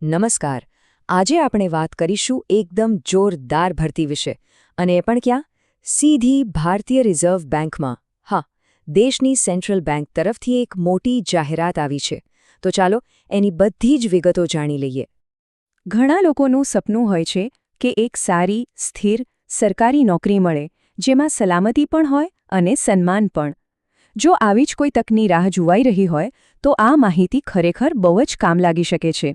નમસ્કાર. આજે આપણે વાત કરીશું એકદમ જોરદાર ભરતી વિશે, અને એ પણ ક્યાં? સીધી ભારતીય રિઝર્વ બેંકમાં. હા, દેશની સેન્ટ્રલ બેંક તરફથી એક મોટી જાહેરાત આવી છે. તો ચાલો એની બધી જ વિગતો જાણી લઈએ. ઘણા લોકોનું સપનું હોય છે કે એક સારી, સ્થિર, સરકારી નોકરી મળે, જેમાં સલામતી પણ હોય અને સન્માન પણ. જો આવી જ કોઈ તકની રાહ જોવાઈ રહી હોય, તો આ માહિતી ખરેખર બહુ જ કામ લાગી શકે છે.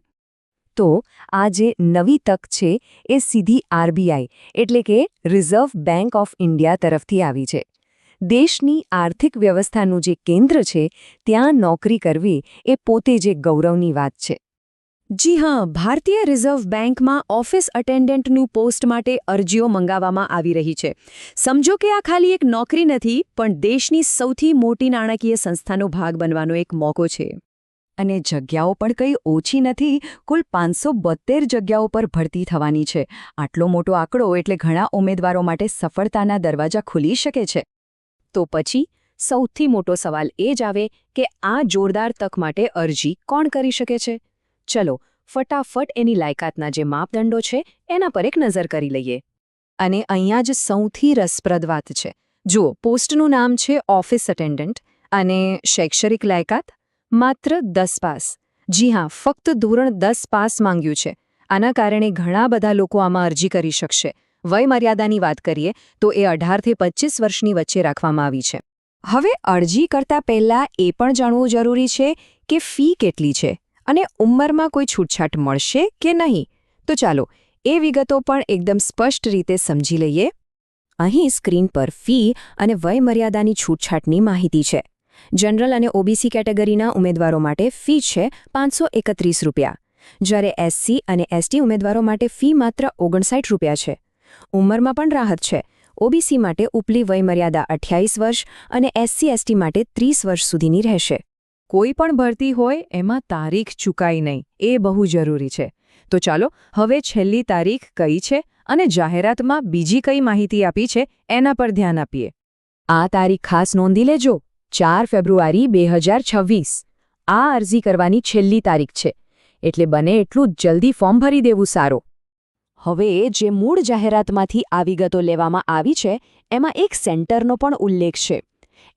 તો આ જે નવી તક છે એ સીધી આરબીઆઈ એટલે કે રિઝર્વ બેંક ઓફ ઇન્ડિયા તરફથી આવી છે. દેશની આર્થિક વ્યવસ્થાનું જે કેન્દ્ર છે ત્યાં નોકરી કરવી એ પોતે જ એક ગૌરવની વાત છે. જી હા, ભારતીય રિઝર્વ બેંકમાં ઓફિસ અટેન્ડન્ટનું પોસ્ટ માટે અરજીઓ મંગાવવામાં આવી રહી છે. સમજો કે આ ખાલી એક નોકરી નથી, પણ દેશની સૌથી મોટી નાણાકીય સંસ્થાનો ભાગ બનવાનો એક મોકો છે. અને જગ્યાઓ પણ કંઈ ઓછી નથી. કુલ 572 જગ્યાઓ પર ભરતી થવાની છે. આટલો મોટો આંકડો એટલે ઘણા ઉમેદવારો માટે સફળતાના દરવાજા ખુલી શકે છે. તો પછી સૌથી મોટો સવાલ એ જ આવે કે આ જોરદાર તક માટે અરજી કોણ કરી શકે છે? ચલો, ફટાફટ એની લાયકાતના જે માપદંડો છે એના પર એક નજર કરી લઈએ. અને અહીંયા જ સૌથી રસપ્રદ વાત છે. જુઓ, પોસ્ટનું નામ છે ઓફિસ અટેન્ડન્ટ અને શૈક્ષણિક લાયકાત માત્ર 10 પાસ. જી હા, ફક્ત ધોરણ 10 પાસ માંગ્યું છે. આના કારણે ઘણા બધા લોકો આમાં અરજી કરી શકશે. વયમર્યાદાની વાત કરીએ તો એ 18થી 25 વર્ષની વચ્ચે રાખવામાં આવી છે. હવે અરજી કરતા પહેલા એ પણ જાણવું જરૂરી છે કે ફી કેટલી છે અને ઉંમરમાં કોઈ છૂટછાટ મળશે કે નહીં. તો ચાલો એ વિગતો પણ એકદમ સ્પષ્ટ રીતે સમજી લઈએ. અહીં સ્ક્રીન પર ફી અને વયમર્યાદાની છૂટછાટની માહિતી છે. જનરલ અને ઓબીસી કેટેગરીના ઉમેદવારો માટે ફી છે ₹531, જ્યારે એસસી અને એસટી ઉમેદવારો માટે ફી માત્ર ₹59 છે. ઉંમરમાં પણ રાહત છે. ઓબીસી માટે ઉપલી વયમર્યાદા 28 વર્ષ અને એસસી એસટી માટે 30 વર્ષ સુધીની રહેશે. કોઈ પણ ભરતી હોય એમાં તારીખ ચૂકાય નહીં, એ બહુ જરૂરી છે. તો ચાલો હવે છેલ્લી તારીખ કઈ છે અને જાહેરાતમાં બીજી કઈ માહિતી આપી છે એના પર ધ્યાન આપીએ. આ તારીખ ખાસ નોંધી લેજો, 4 ફેબ્રુઆરી 2026. આ અરજી કરવાની છેલ્લી તારીખ છે, એટલે બને એટલું જલ્દી ફોર્મ ભરી દેવું સારું. હવે જે મૂળ જાહેરાતમાંથી આ વિગતો લેવામાં આવી છે એમાં એક સેન્ટરનો પણ ઉલ્લેખ છે.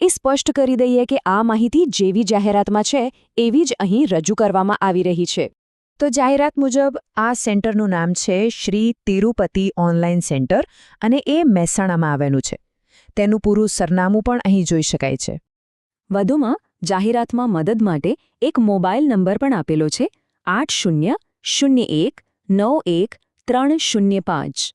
એ સ્પષ્ટ કરી દઈએ કે આ માહિતી જેવી જાહેરાતમાં છે એવી જ અહીં રજૂ કરવામાં આવી રહી છે. તો જાહેરાત મુજબ આ સેન્ટરનું નામ છે શ્રી તિરુપતિ ઓનલાઈન સેન્ટર અને એ મહેસાણામાં આવેલું છે. તેનું પૂરું સરનામું પણ અહીં જોઈ શકાય છે. વધુમાં જાહેરાતમાં મદદ માટે એક મોબાઈલ નંબર પણ આપેલો છે, 800191305.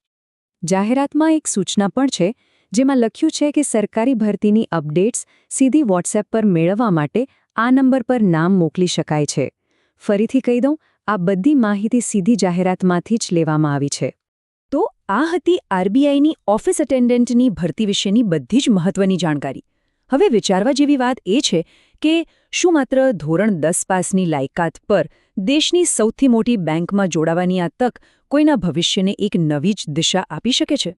જાહેરાતમાં એક સૂચના પણ છે જેમાં લખ્યું છે કે સરકારી ભરતીની અપડેટ્સ સીધી વોટ્સએપ પર મેળવવા માટે આ નંબર પર નામ મોકલી શકાય છે. ફરીથી કહી દઉં, આ બધી માહિતી સીધી જાહેરાતમાંથી જ લેવામાં આવી છે. તો આ હતી આરબીઆઈની ઓફિસ એટેન્ડન્ટની ભરતી વિશેની બધી જ મહત્વની જાણકારી. હવે વિચારવા જેવી વાત એ છે કે શું માત્ર ધોરણ 10 પાસની લાયકાત પર દેશની સૌથી મોટી બેંકમાં જોડાવાની આ તક કોઈના ભવિષ્યને એક નવી જ દિશા આપી શકે છે?